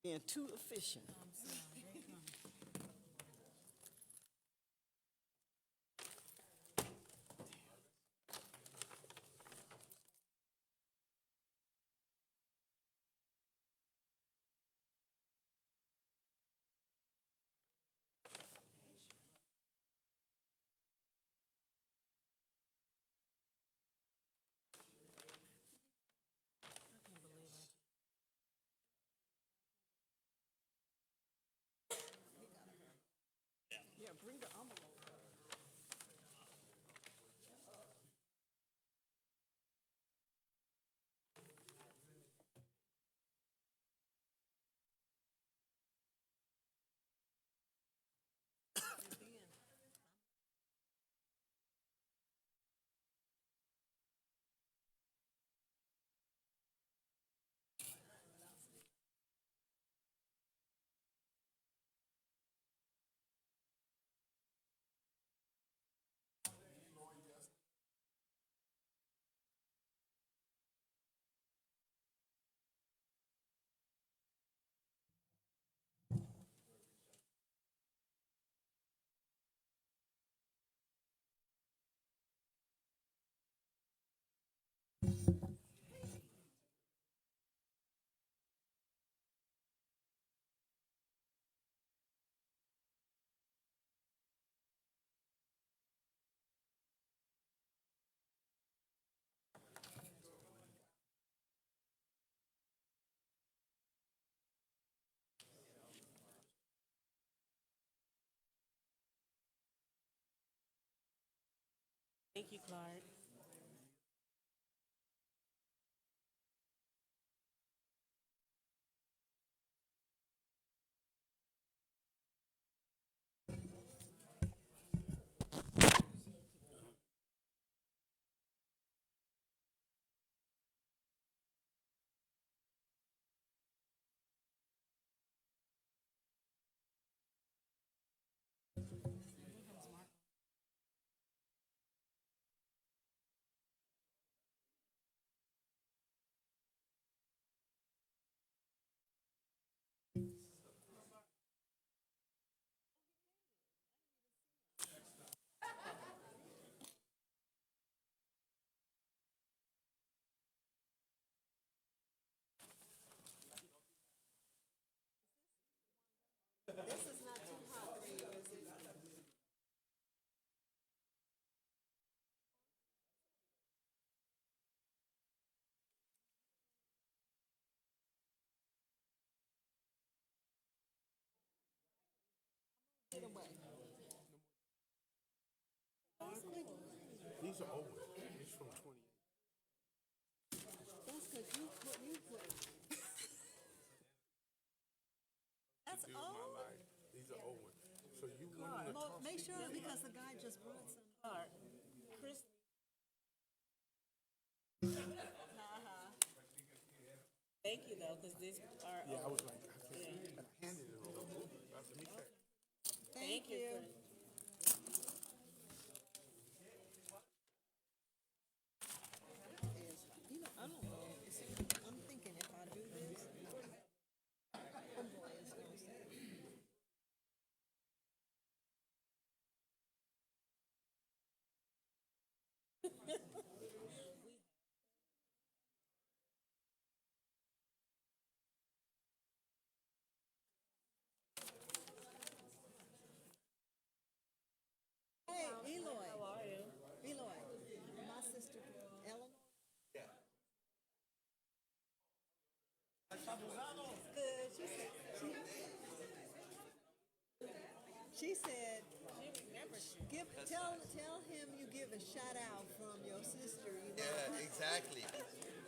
Being too efficient. Yeah, bring the envelope. Thank you, Clark. This is not too hot for you, is it? Get away. These are old. These from 28. That's because you put. That's Dude, my old. life. These are old ones. So you want them to Well, toss make these sure in? because the guy just brought some. Clark. Chris. Thank you, though, because these are. Yeah, I was like, I can't. And I handed it over. I said, let me check. Thank you. Chris. You know, I don't know. I'm thinking if I do this, homeboy is gonna say. Hey, Eloy. How are you? Eloy, my sister Eleanor. Good. She said, She remembers you. tell him you give a shout out from your sister. You know. Yeah, exactly.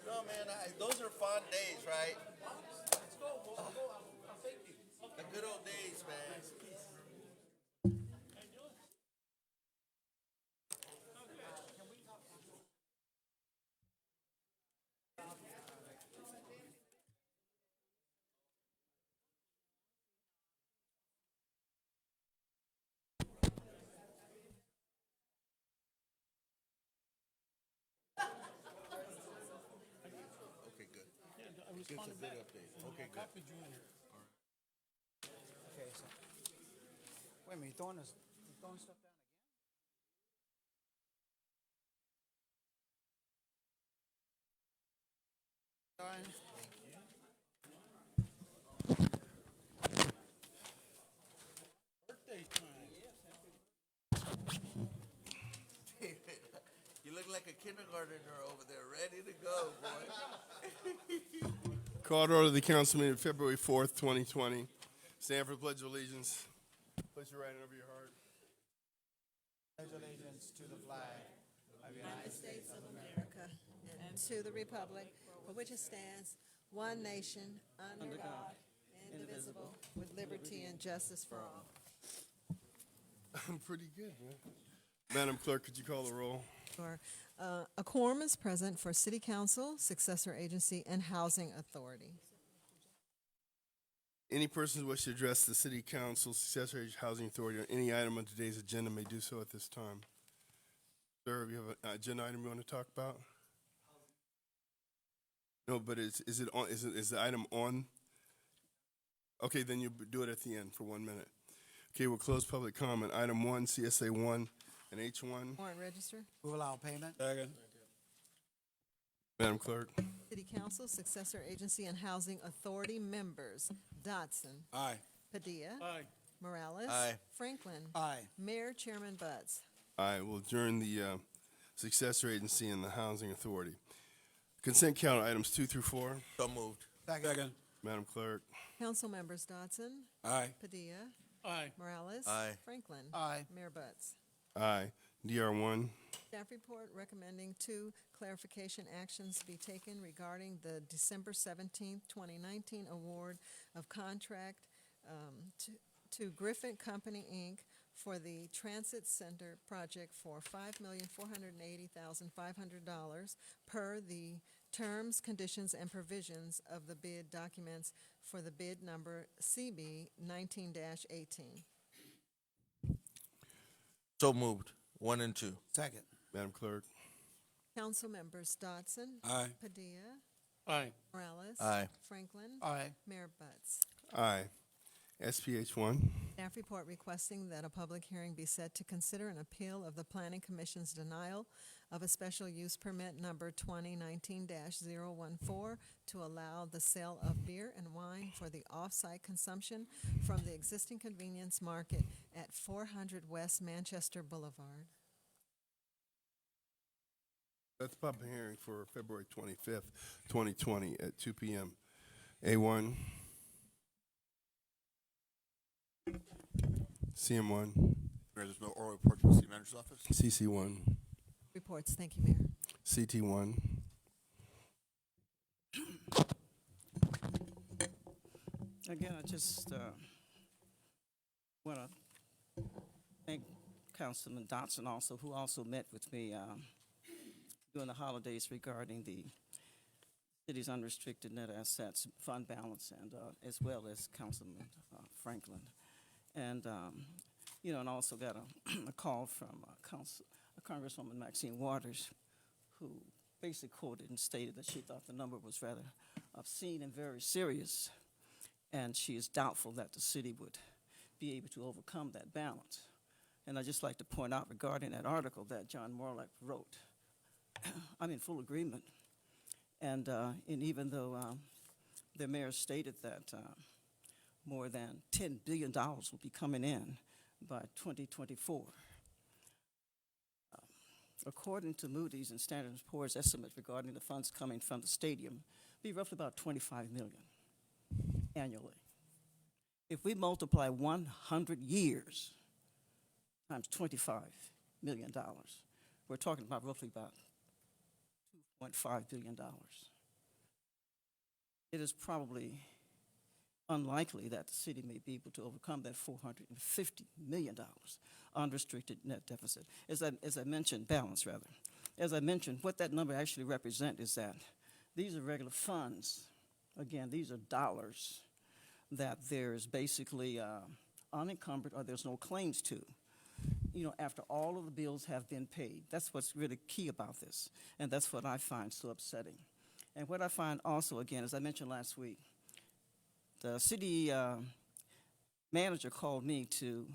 No, man, those are fun days, right? The good old days, man. Okay, good. It's a good update. Okay, good. Wait a minute, you throwing stuff down again? Darn. Birthday time. You look like a kindergartner over there, ready to go, boy. Call to order the council meeting February 4th, 2020. Stand for the Pledge of Allegiance. Place your right hand over your heart. Pledge allegiance to the flag of the United United States of America and to the republic for which it stands, one nation, under God, indivisible, with liberty and justice for all. I'm pretty good, man. Madam Clerk, could you call the roll? Sure. A quorum is present for City Council, Successor Agency, and Housing Authority. Any persons wish to address the City Council, Successor Agency Housing Authority on any item on today's agenda may do so at this time. Sir, you have an agenda item you want to talk about? No, but is the item on? Okay, then you do it at the end for 1 minute. Okay, we'll close public comment. Item 1, CSA 1 and H1. Warrant register. Move allow payment. Second. Madam Clerk. City Council, Successor Agency, and Housing Authority members: Dodson, Aye. Padilla, Aye. Morales, Aye. Franklin, Aye. Mayor Chairman Butts. I will adjourn the Successor Agency and the Housing Authority. Consent calendar items 2 through 4. So moved. Second. Madam Clerk. Council members: Dodson, Aye. Padilla, Aye. Morales, Aye. Franklin, Aye. Mayor Butts. Aye. DR1. Staff report recommending 2 clarification actions be taken regarding the December 17th, 2019 award of contract to Griffin Company, Inc. for the Transit Center project for $5,480,500 per the terms, conditions, and provisions of the bid documents for the bid number CB 19-18. So moved. 1 and 2. Second. Madam Clerk. Council members: Dodson, Aye. Padilla, Aye. Morales, Aye. Franklin, Aye. Mayor Butts. Aye. SPH1. Staff report requesting that a public hearing be set to consider an appeal of the Planning Commission's denial of a special use permit number 2019-014 to allow the sale of beer and wine for the off-site consumption from the existing convenience market at 400 West Manchester Boulevard. That's the public hearing for February 25th, 2020 at 2 p.m. A1. CM1. There's no oral report to the city manager's office. CC1. Reports. Thank you, Mayor. CT1. Again, I just want to thank Councilman Dotson also, who also met with me during the holidays regarding the city's unrestricted net assets fund balance, and as well as Councilman Franklin. And, and also got a call from Congresswoman Maxine Waters, who basically quoted and stated that she thought the number was rather obscene and very serious, and she is doubtful that the city would be able to overcome that balance. And I'd just like to point out regarding that article that John Morlock wrote, I'm in full agreement. And even though the mayor stated that more than $10 billion will be coming in by 2024, according to Moody's and Standard & Poor's estimate regarding the funds coming from the stadium, be roughly about $25 million annually. If we multiply 100 years times $25 million, we're talking about roughly about $2.5 billion. It is probably unlikely that the city may be able to overcome that $450 million unrestricted net deficit. As I mentioned, balance rather. As I mentioned, what that number actually represents is that these are regular funds. Again, these are dollars that there's basically unencumbered or there's no claims to, after all of the bills have been paid. That's what's really key about this, and that's what I find so upsetting. And what I find also, again, as I mentioned last week, the city manager called me to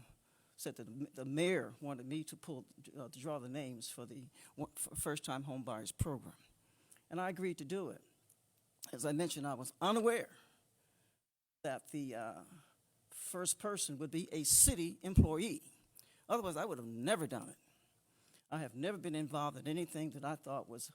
said that the mayor wanted me to to draw the names for the first-time home buyers program. And I agreed to do it. As I mentioned, I was unaware that the first person would be a city employee. Otherwise, I would have never done it. I have never been involved in anything that I thought was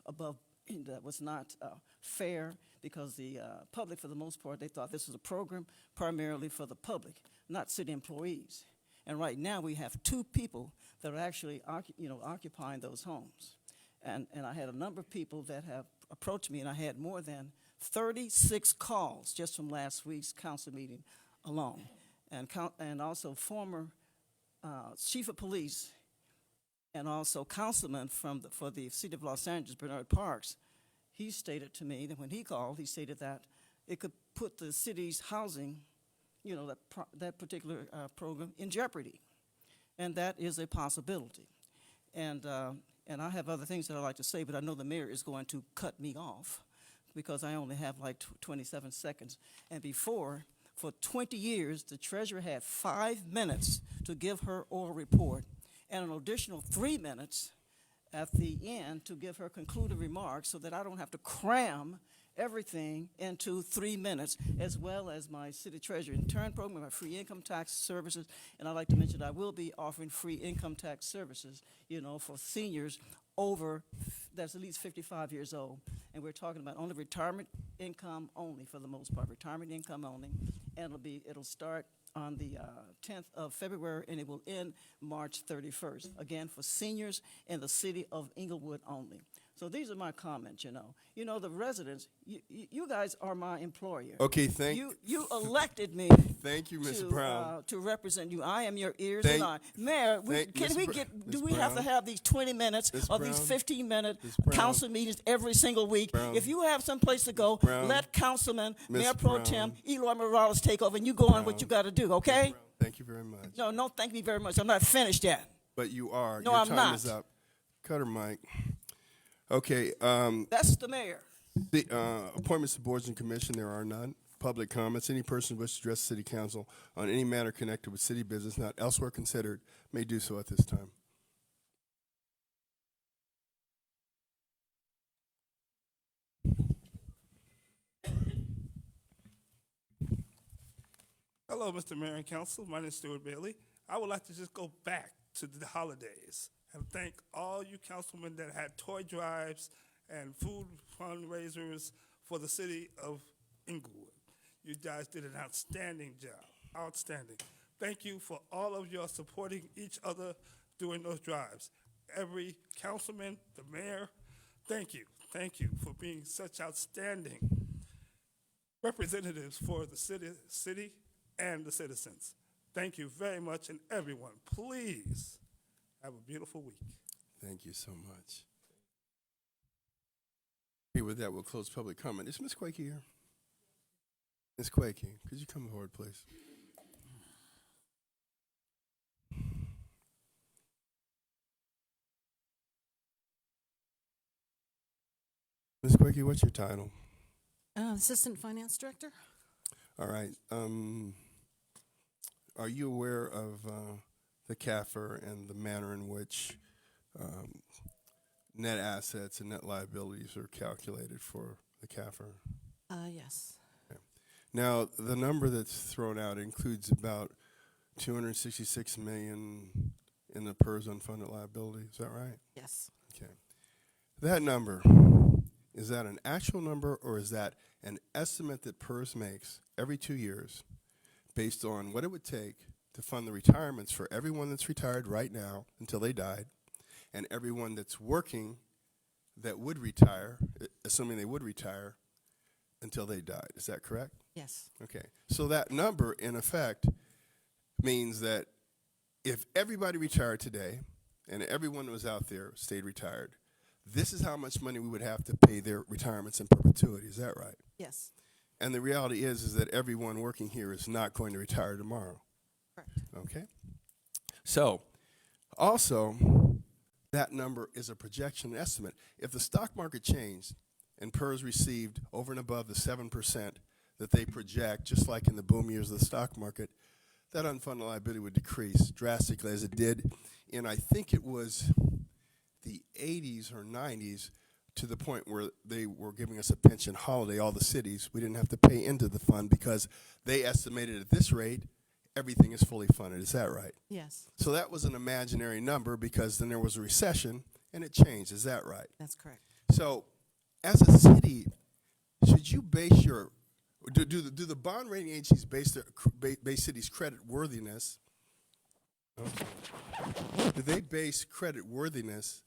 that was not fair, because the public, for the most part, they thought this was a program primarily for the public, not city employees. And right now, we have 2 people that are actually occupying those homes. And I had a number of people that have approached me, and I had more than 36 calls just from last week's council meeting alone. And also former chief of police and also councilman for the city of Los Angeles, Bernard Parks, he stated to me that when he called, he stated that it could put the city's housing, that particular program in jeopardy. And that is a possibility. And I have other things that I'd like to say, but I know the mayor is going to cut me off because I only have like 27 seconds. And before, for 20 years, the treasurer had 5 minutes to give her oral report and an additional 3 minutes at the end to give her concluding remarks, so that I don't have to cram everything into 3 minutes, as well as my city treasurer intern program, my free income tax services. And I'd like to mention I will be offering free income tax services, for seniors that's at least 55 years old. And we're talking about only retirement income only, for the most part, retirement income only. And it'll start on the 10th of February, and it will end March 31st, again, for seniors in the city of Inglewood only. So these are my comments, the residents, you guys are my employer. Okay, thank you. You elected me. Thank you, Ms. Brown. To represent you. I am your ears and eyes. Mayor, do we have to have these 20 minutes Ms. or these Brown. 15-minute Ms. Brown. council meetings every single week? Brown. If you have someplace to go, Brown. let Councilman, Ms. Mayor Pro Brown. Tem, Eloy Morales take over, and you go on what you got to do, okay? Thank you very much. No, thank me very much. I'm not finished yet. But you are. No, Your I'm time not. is up. Cut her mic. Okay. That's the mayor. The appointments to boards and commission, there are none. Public comments. Any person who wishes to address the city council on any matter connected with city business not elsewhere considered may do so at this time. Hello, Mr. Mayor and Council. My name is Stuart Bailey. I would like to just go back to the holidays and thank all you councilmen that had toy drives and food fundraisers for the city of Inglewood. You guys did an outstanding job, outstanding. Thank you for all of your supporting each other during those drives. Every councilman, the mayor, thank you for being such outstanding representatives for the city and the citizens. Thank you very much, and everyone, please have a beautiful week. Thank you so much. Okay, with that, we'll close public comment. Is Ms. Quakey here? Ms. Quakey, could you come forward, please? Ms. Quakey, what's your title? Assistant Finance Director. All right. Are you aware of the CAFR and the manner in which net assets and net liabilities are calculated for the CAFR? Yes. Now, the number that's thrown out includes about $266 million in the PERS unfunded liability. Is that right? Yes. Okay. That number, is that an actual number, or is that an estimate that PERS makes every 2 years based on what it would take to fund the retirements for everyone that's retired right now until they died, and everyone that's working that would retire, assuming they would retire, until they died? Is that correct? Yes. Okay. So that number, in effect, means that if everybody retired today and everyone that was out there stayed retired, this is how much money we would have to pay their retirements in perpetuity. Is that right? Yes. And the reality is that everyone working here is not going to retire tomorrow. Correct. Okay? So, also, that number is a projection estimate. If the stock market changed and PERS received over and above the 7% that they project, just like in the boom years of the stock market, that unfunded liability would decrease drastically as it did in, I think it was the 80s or 90s, to the point where they were giving us a pension holiday, all the cities. We didn't have to pay into the fund because they estimated at this rate, everything is fully funded. Is that right? Yes, So that was an imaginary number because then there was a recession and it changed. Is that right? that's correct. So as a city, should you base your, do the bond rating agencies base cities' credit worthiness? Do they base credit worthiness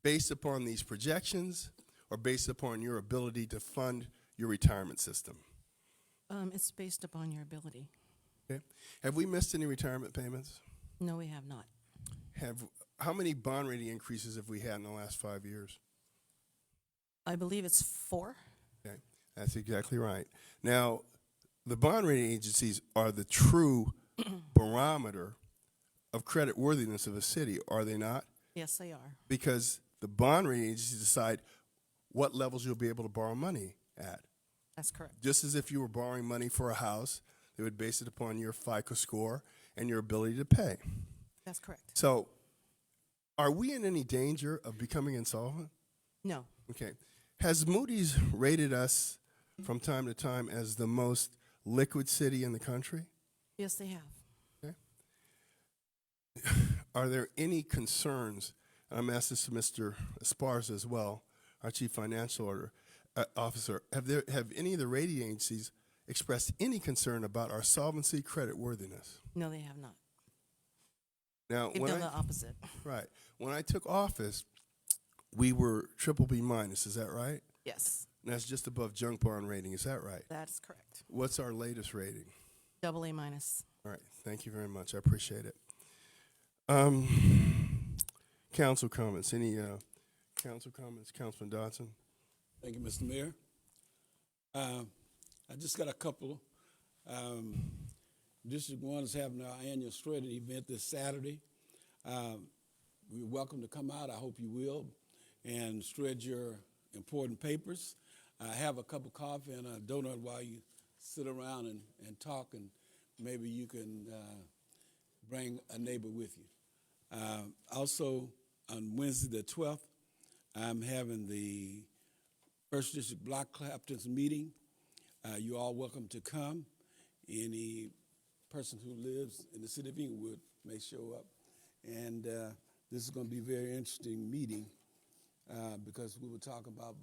based upon these projections or based upon your ability to fund your retirement system? It's based upon your ability. Okay. Have we missed any retirement payments? No, we have not. How many bond rating increases have we had in the last 5 years? I believe it's 4. Okay, that's exactly right. Now, the bond rating agencies are the true barometer of credit worthiness of a city, are they not? Yes, they are. Because the bond rating agencies decide what levels you'll be able to borrow money at. That's correct. Just as if you were borrowing money for a house, they would base it upon your FICO score and your ability to pay. That's correct. So, are we in any danger of becoming insolvent? No, Okay. Has Moody's rated us from time to time as the most liquid city in the country? yes, they have. Are there any concerns, and I'm asking this to Mr. Esparza as well, our Chief Financial Officer, have any of the rating agencies expressed any concern about our solvency credit worthiness? No, they have not. Now, They've done the opposite. right, when I took office, we were BBB minus, is that right? Yes, And that's just above junk bond rating, is that right? that's correct. What's our latest rating? AA minus. All right, thank you very much. I appreciate it. Council comments. Any council comments? Councilman Dodson? Thank you, Mr. Mayor. I just got a couple. District 1 is having our annual shredding event this Saturday. You're welcome to come out. I hope you will, and shred your important papers. Have a cup of coffee and a donut while you sit around and talk, and maybe you can bring a neighbor with you. Also, on Wednesday the 12th, I'm having the First District Block Captains meeting. You're all welcome to come. Any person who lives in the city of Inglewood may show up. And this is going to be a very interesting meeting because we will talk about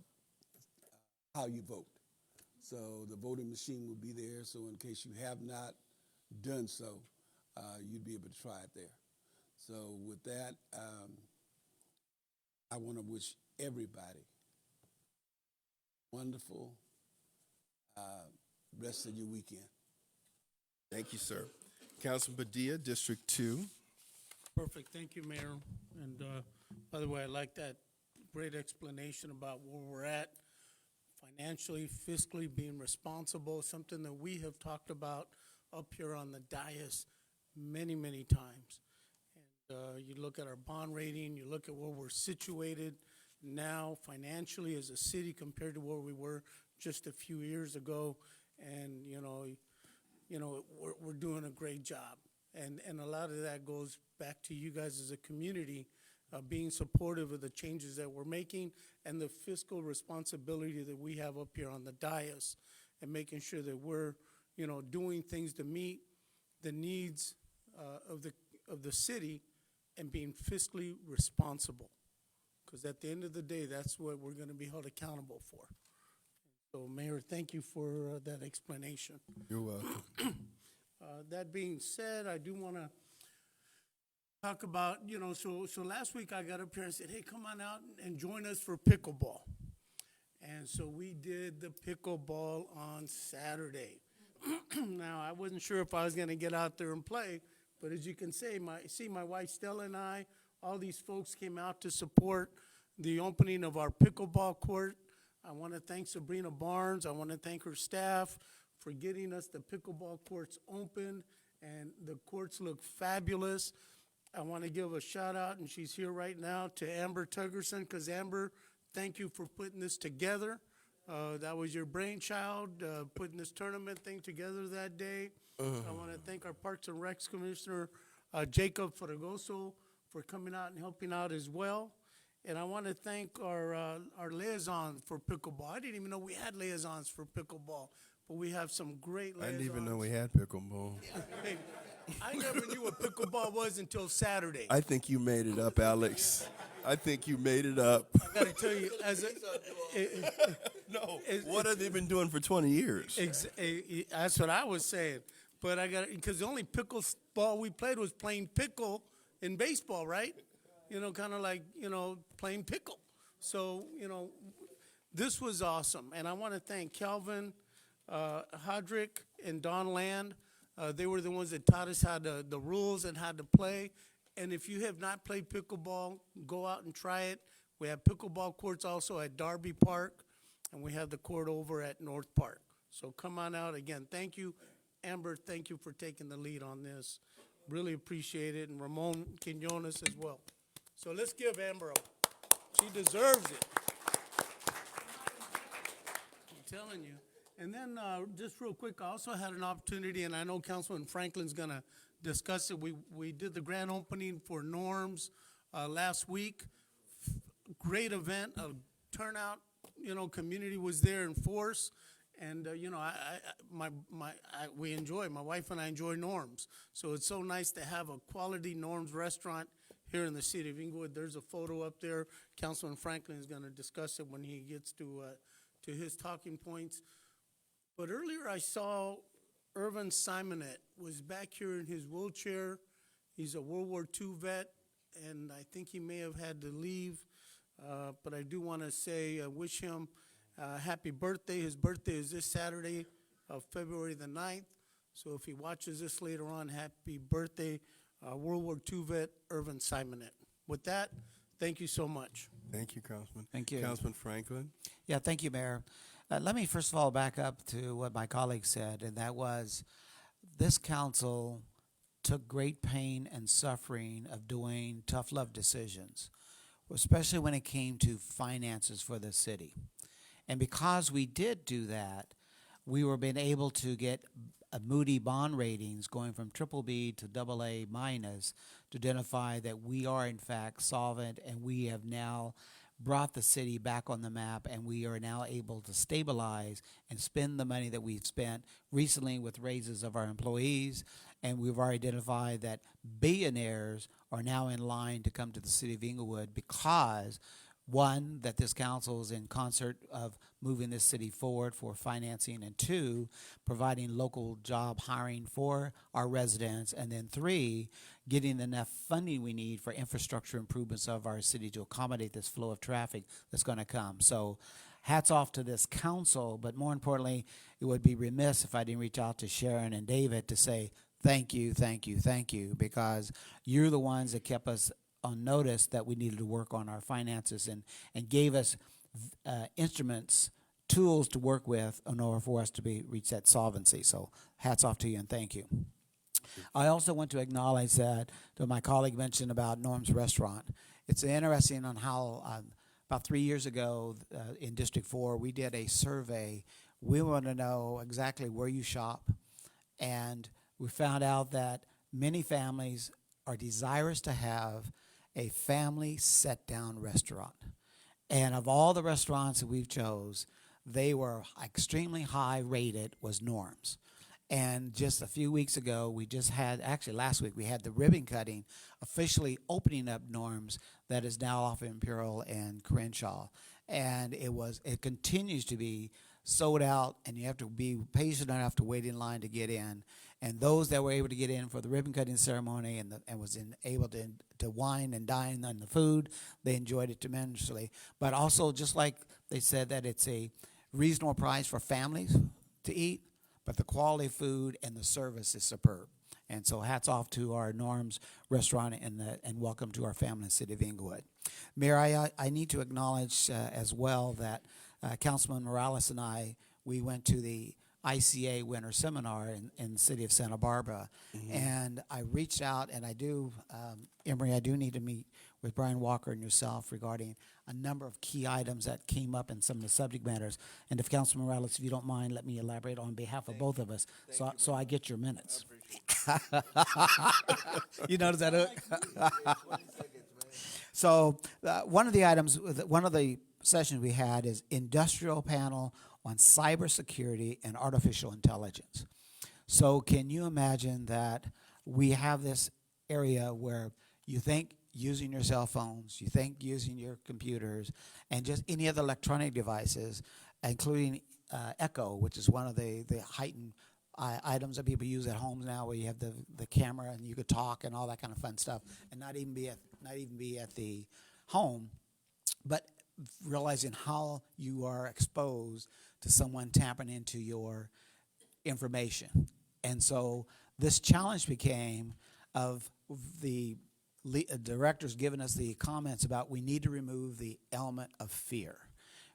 how you vote. So the voting machine will be there, so in case you have not done so, you'd be able to try it there. So with that, I want to wish everybody wonderful rest of your weekend. Thank you, sir. Councilman Padilla, District 2. Perfect. Thank you, Mayor. And by the way, I like that great explanation about where we're at financially, fiscally, being responsible, something that we have talked about up here on the dais many, many times. And you look at our bond rating, you look at where we're situated now financially as a city compared to where we were just a few years ago, and we're doing a great job. And a lot of that goes back to you guys as a community being supportive of the changes that we're making and the fiscal responsibility that we have up here on the dais, and making sure that we're doing things to meet the needs of the city and being fiscally responsible. Because at the end of the day, that's what we're going to be held accountable for. So, Mayor, thank you for that explanation. You're welcome. That being said, I do want to talk about, so last week I got up here and said, hey, come on out and join us for pickleball. And so we did the pickleball on Saturday. Now, I wasn't sure if I was going to get out there and play, but as you can see, my wife Stella and I, all these folks came out to support the opening of our pickleball court. I want to thank Sabrina Barnes. I want to thank her staff for getting us the pickleball courts open, and the courts look fabulous. I want to give a shout out, and she's here right now, to Amber Tuggerson, because Amber, thank you for putting this together. That was your brainchild, putting this tournament thing together that day. I want to thank our Parks and Recs Commissioner, Jacob Fragoso, for coming out and helping out as well. And I want to thank our liaison for pickleball. I didn't even know we had liaisons for pickleball, but we have some great I liaisons. didn't even know we had pickleball. Hey, I never knew what pickleball was until Saturday. I think you made it up, Alex. I think you made it up. I got to tell you, No. What have they been doing for 20 years? that's what I was saying. But I got because the only pickleball we played was playing pickle in baseball, right? You know, kind of like, you know, playing pickle. So, you know, this was awesome. And I want to thank Calvin Hodrick and Don Land. They were the ones that taught us how the rules and how to play. And if you have not played pickleball, go out and try it. We have pickleball courts also at Darby Park, and we have the court over at North Park. So come on out. Again, thank you. Amber, thank you for taking the lead on this. Really appreciate it. And Ramon Quinones as well. So let's give Amber she deserves it. I'm telling you. And then just real quick, I also had an opportunity, and I know Councilman Franklin's going to discuss it. We did the grand opening for Norms last week. Great event, a turnout. You know, community was there in force. And, you know, we enjoy, my wife and I enjoy Norms. So it's so nice to have a quality Norms restaurant here in the city of Inglewood. There's a photo up there. Councilman Franklin is going to discuss it when he gets to his talking points. But earlier I saw Irvin Simonet was back here in his wheelchair. He's a World War II vet, and I think he may have had to leave. But I do want to say, wish him happy birthday. His birthday is this Saturday, February the 9th. So if he watches this later on, happy birthday, World War II vet, Irvin Simonet. With that, thank you so much. Thank you, Councilman. Thank you. Councilman Franklin. Yeah, thank you, Mayor. Let me first of all back up to what my colleague said, and that was this council took great pain and suffering of doing tough love decisions, especially when it came to finances for the city. And because we did do that, we were being able to get Moody bond ratings going from BBB to AA minus to identify that we are in fact solvent, and we have now brought the city back on the map, and we are now able to stabilize and spend the money that we've spent recently with raises of our employees. And we've already identified that billionaires are now in line to come to the city of Inglewood because, one, that this council is in concert of moving this city forward for financing, and two, providing local job hiring for our residents, and then three, getting enough funding we need for infrastructure improvements of our city to accommodate this flow of traffic that's going to come. So hats off to this council, but more importantly, it would be remiss if I didn't reach out to Sharon and David to say thank you, thank you, thank you, because you're the ones that kept us on notice that we needed to work on our finances and gave us instruments, tools to work with in order for us to reach that solvency. So hats off to you and thank you. I also want to acknowledge that my colleague mentioned about Norm's Restaurant. It's interesting on how about 3 years ago in District 4, we did a survey. We want to know exactly where you shop, and we found out that many families are desirous to have a family set-down restaurant. And of all the restaurants that we've chose, they were extremely high rated was Norm's. And just a few weeks ago, we just had, actually last week, we had the ribbon cutting officially opening up Norm's that is now off Imperial and Crenshaw. And it continues to be sold out, and you have to be patient enough to wait in line to get in. And those that were able to get in for the ribbon cutting ceremony and was able to wine and dine on the food, they enjoyed it tremendously. But also, just like they said that it's a reasonable price for families to eat, but the quality of food and the service is superb. And so hats off to our Norm's Restaurant and welcome to our family in the city of Inglewood. Mayor, I need to acknowledge as well that Councilman Morales and I, we went to the ICA Winter Seminar in the city of Santa Barbara. And I reached out, and I do, Emery, I do need to meet with Brian Walker and yourself regarding a number of key items that came up in some of the subject matters. And if Councilman Morales, if you don't mind, let me elaborate on behalf of both of us, so I get your minutes. You notice that? So one of the items, one of the sessions we had is industrial panel on cybersecurity and artificial intelligence. So can you imagine that we have this area where you think using your cell phones, you think using your computers, and just any other electronic devices, including Echo, which is one of the heightened items that people use at homes now, where you have the camera and you could talk and all that kind of fun stuff, and not even be at the home, but realizing how you are exposed to someone tapping into your information. And so this challenge became of the directors giving us the comments about we need to remove the element of fear,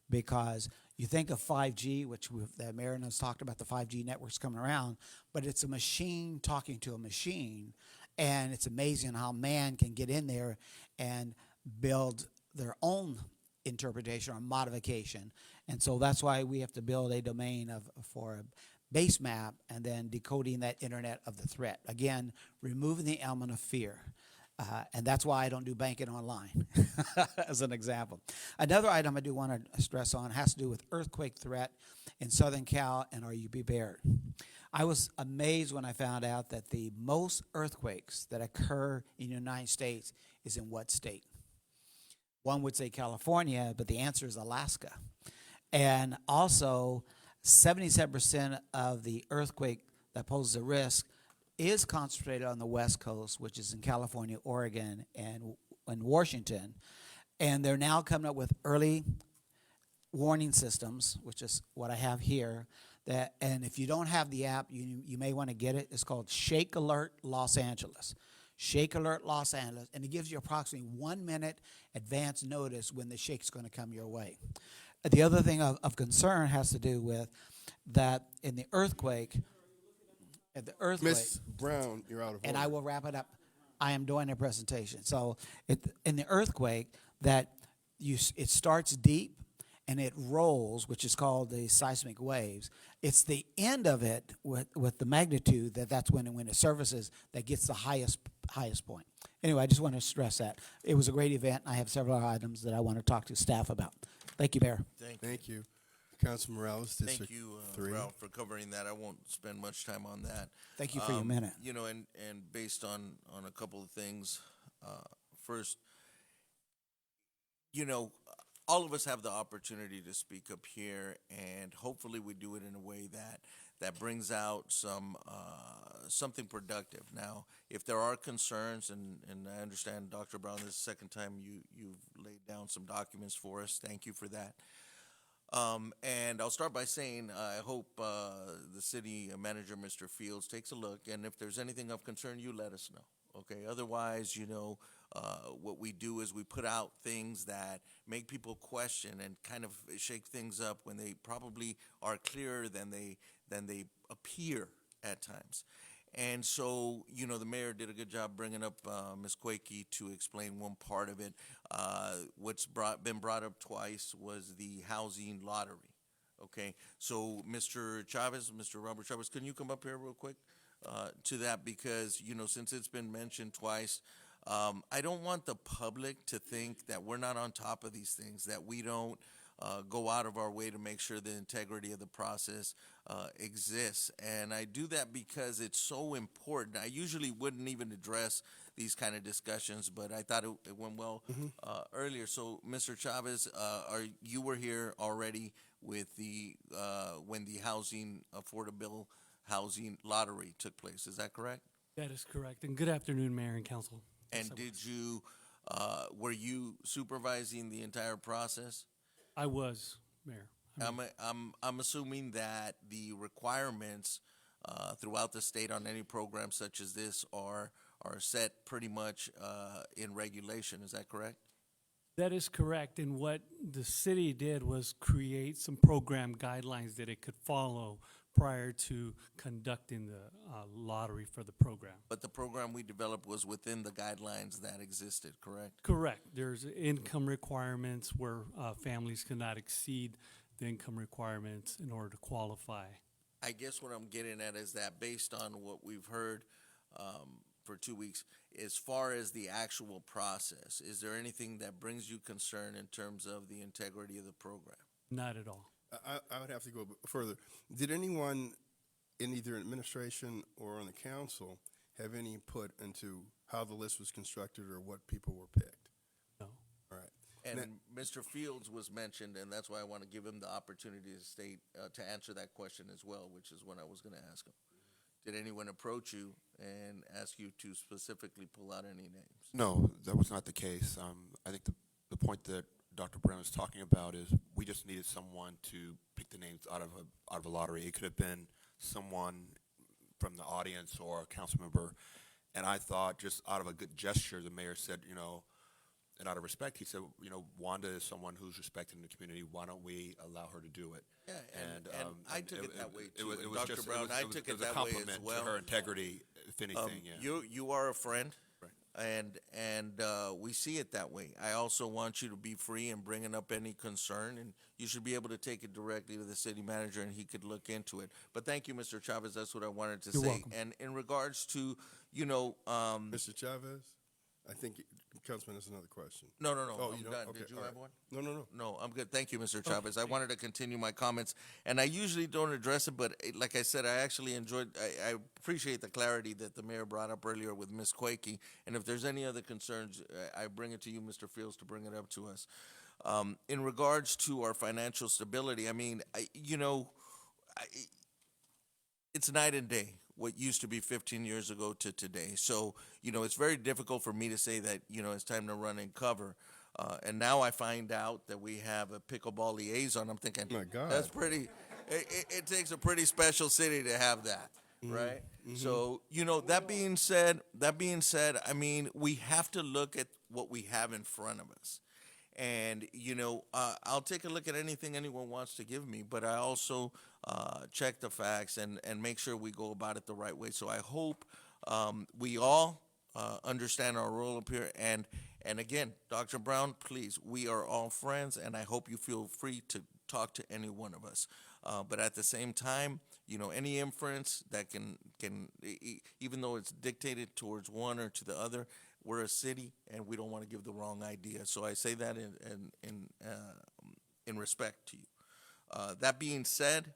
because you think of 5G, which that Mayor has talked about, the 5G networks coming around, but it's a machine talking to a machine, and it's amazing how man can get in there and build their own interpretation or modification. And so that's why we have to build a domain for a base map and then decoding that internet of the threat. Again, removing the element of fear. And that's why I don't do banking online, as an example. Another item I do want to stress on has to do with earthquake threat in Southern Cal, and are you prepared? I was amazed when I found out that the most earthquakes that occur in the United States is in what state? One would say California, but the answer is Alaska. And also, 77% of the earthquake that poses a risk is concentrated on the West Coast, which is in California, Oregon, and Washington. And they're now coming up with early warning systems, which is what I have here. And if you don't have the app, you may want to get it. It's called Shake Alert Los Angeles. Shake Alert Los Angeles, and it gives you approximately 1 minute advance notice when the shake's going to come your way. The other thing of concern has to do with that in the earthquake, Ms. Brown, you're out of order. and I will wrap it up. I am doing a presentation. So in the earthquake, that it starts deep and it rolls, which is called the seismic waves. It's the end of it with the magnitude that's when it surfaces that gets the highest point. Anyway, I just want to stress that. It was a great event. I have several items that I want to talk to staff about. Thank you, Mayor. Thank you. Councilman Morales, District Thank you, 3. Ralph, for covering that. I won't spend much time on that. Thank you for your minute. You know, and based on a couple of things, first, you know, all of us have the opportunity to speak up here, and hopefully we do it in a way that brings out something productive. Now, if there are concerns, and I understand, Dr. Brown, this is the second time you've laid down some documents for us. Thank you for that. And I'll start by saying I hope the city manager, Mr. Fields, takes a look, and if there's anything of concern, you let us know, okay? Otherwise, you know, what we do is we put out things that make people question and kind of shake things up when they probably are clearer than they appear at times. And so, you know, the mayor did a good job bringing up Ms. Quakey to explain one part of it. What's been brought up twice was the housing lottery. Okay, so Mr. Robert Chavez, can you come up here real quick to that? Because, you know, since it's been mentioned twice, I don't want the public to think that we're not on top of these things, that we don't go out of our way to make sure the integrity of the process exists. And I do that because it's so important. I usually wouldn't even address these kind of discussions, but I thought it went well earlier. So, Mr. Chavez, you were here already with when the affordable housing lottery took place. Is that correct? That is correct. And good afternoon, Mayor and Council. And were you supervising the entire process? I was, Mayor. I'm assuming that the requirements throughout the state on any program such as this are set pretty much in regulation. Is that correct? That is correct, and what the city did was create some program guidelines that it could follow prior to conducting the lottery for the program. But the program we developed was within the guidelines that existed, correct? Correct. There's income requirements where families cannot exceed the income requirements in order to qualify. I guess what I'm getting at is that based on what we've heard for 2 weeks, as far as the actual process, is there anything that brings you concern in terms of the integrity of the program? Not at all. I would have to go further. Did anyone in either administration or on the council have any input into how the list was constructed or what people were picked? No. All right. And Mr. Fields was mentioned, and that's why I want to give him the opportunity to state, to answer that question as well, which is what I was going to ask him. Did anyone approach you and ask you to specifically pull out any names? No, that was not the case. I think the point that Dr. Brown is talking about is we just needed someone to pick the names out of a lottery. It could have been someone from the audience or a council member. And I thought, just out of a good gesture, the mayor said, and out of respect, he said, Wanda is someone who's respected in the community. Why don't we allow her to do it? Yeah, and I took it that way too. It And was Dr. just, Brown, I took it that way as compliment well. to her integrity, if anything. Yeah. You are a friend, Right. and we see it that way. I also want you to be free in bringing up any concern, and you should be able to take it directly to the city manager, and he could look into it. But thank you, Mr. Chavez. That's what I wanted to You're say. welcome. And in regards to, Mr. Chavez, I think Councilman has another question. no, Oh, I'm you don't? done. Okay, Did you all have right. one? No. No, I'm good. Thank you, Mr. Chavez. I wanted to continue my comments, and I usually don't address it, but like I said, I actually enjoyed, I appreciate the clarity that the mayor brought up earlier with Ms. Quakey, and if there's any other concerns, I bring it to you, Mr. Fields, to bring it up to us. In regards to our financial stability, I mean, it's night and day what used to be 15 years ago to today. So, it's very difficult for me to say that, it's time to run and cover. And now I find out that we have a pickleball liaison. I'm thinking, My God. that's pretty, it takes a pretty special city to have that, right? So, that being said, I mean, we have to look at what we have in front of us. And, I'll take a look at anything anyone wants to give me, but I also check the facts and make sure we go about it the right way. So I hope we all understand our role up here. And again, Dr. Brown, please, we are all friends, and I hope you feel free to talk to any one of us. But at the same time, any inference that can even though it's dictated towards one or to the other, we're a city, and we don't want to give the wrong idea. So I say that in respect to you. That being said,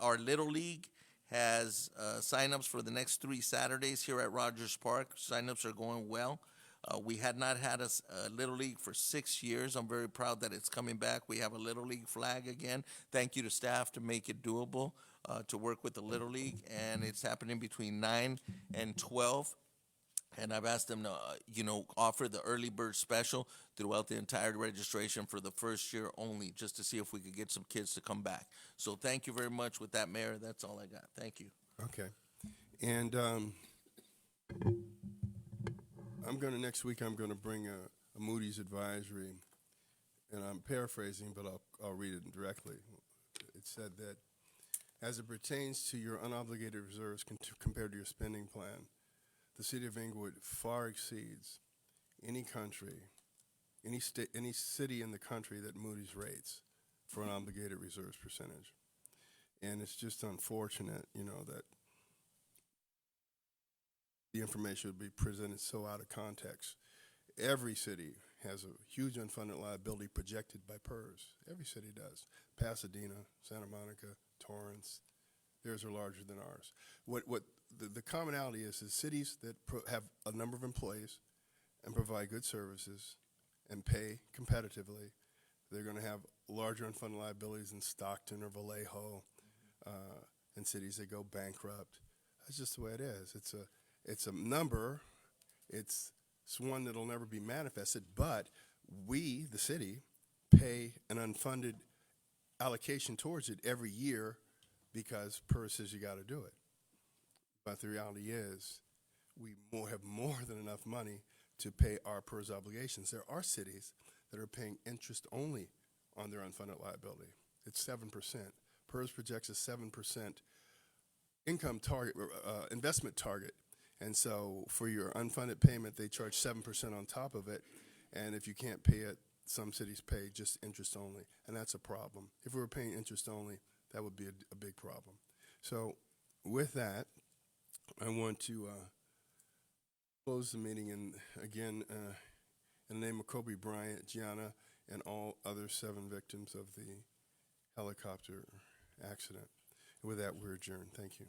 our Little League has signups for the next 3 Saturdays here at Rogers Park. Signups are going well. We had not had a Little League for 6 years. I'm very proud that it's coming back. We have a Little League flag again. Thank you to staff to make it doable to work with the Little League, and it's happening between 9 and 12. And I've asked them to, offer the early bird special throughout the entire registration for the first year only, just to see if we could get some kids to come back. So thank you very much with that, Mayor. That's all I got. Thank you. Okay. And next week, I'm going to bring a Moody's advisory, and I'm paraphrasing, but I'll read it directly. It said that as it pertains to your unobligated reserves compared to your spending plan, the city of Inglewood far exceeds any country, any city in the country that Moody's rates for an obligated reserves percentage. And it's just unfortunate, that the information would be presented so out of context. Every city has a huge unfunded liability projected by PERS. Every city does. Pasadena, Santa Monica, Torrance, theirs are larger than ours. What the commonality is cities that have a number of employees and provide good services and pay competitively, they're going to have larger unfunded liabilities in Stockton or Vallejo, and cities that go bankrupt. That's just the way it is. It's a number. It's one that'll never be manifested, but we, the city, pay an unfunded allocation towards it every year because PERS says you got to do it. But the reality is we have more than enough money to pay our PERS obligations. There are cities that are paying interest only on their unfunded liability. It's 7%. PERS projects a 7% income target, investment target. And so for your unfunded payment, they charge 7% on top of it. And if you can't pay it, some cities pay just interest only. And that's a problem. If we were paying interest only, that would be a big problem. So with that, I want to close the meeting. And again, in the name of Kobe Bryant, Gianna, and all other 7 victims of the helicopter accident. And with that, we're adjourned. Thank you.